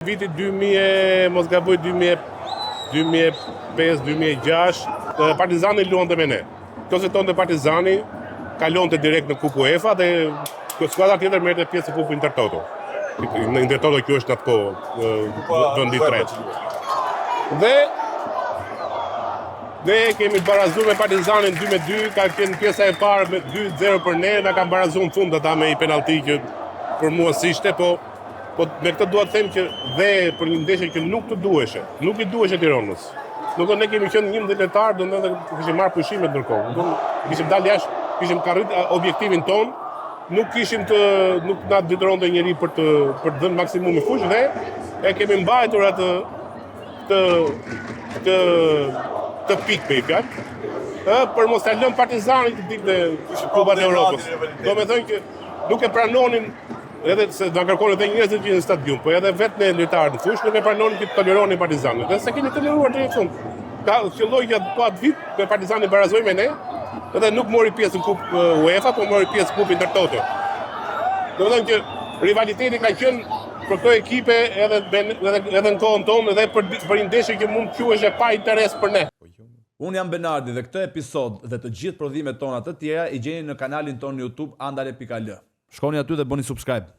Viti 2000, mos gaboj 2005-2006, Partizani luante me ne. Kjo se tonë Partizani kalonte direkt në Kupë UEFA dhe skuadra tjetër merrte pjesë në Kupën Intertoto. Në Intertoto kjo është atë kohë vendi i tretë. Dhe kemi barazuar me Partizanin 2-2, ka qenë pjesa e parë me 2-0 për ne, na kanë barazuar në fund ata me një penallti që për mua s'ishte, po me këtë dua të them që dhe për një ndeshje që nuk i duheshe Tiranës. Nuk ne kemi qenë 11 lojtar, do të kishim marrë pushime ndërkohë. Kishim dalë jashtë, kishim arrit objektivin ton, nuk na detyronte njëri për të dhënë maksimumin fushë dhe e kemi mbajtur atë të pikë me i fjalë, për mos ta lënë Partizanit të dikte Kupat e Evropës. Do me thënë që nuk e pranonin edhe se do kërkonin edhe njerëzit që në stadium, po edhe vetë në lojtarët në fushë nuk e pranonin që të toleronin Partizanin. Dhe se kemi toleruar deri në fund. Ka filloi gjatë po atë vit me Partizani barazoi me ne, edhe nuk mori pjesë në Kupë UEFA, po mori pjesë në Kupë Intertoto. Do të thënë që rivaliteti ka qenë për këto ekipe edhe në kohën tonë edhe për një ndeshje që mund të quhesh pa interes për ne. Unë jam Benardi dhe këtë episod dhe të gjithë prodhimet tona të tjera i gjeni në kanalin tonë në YouTube andale.al. Shkoni aty dhe bëni subscribe.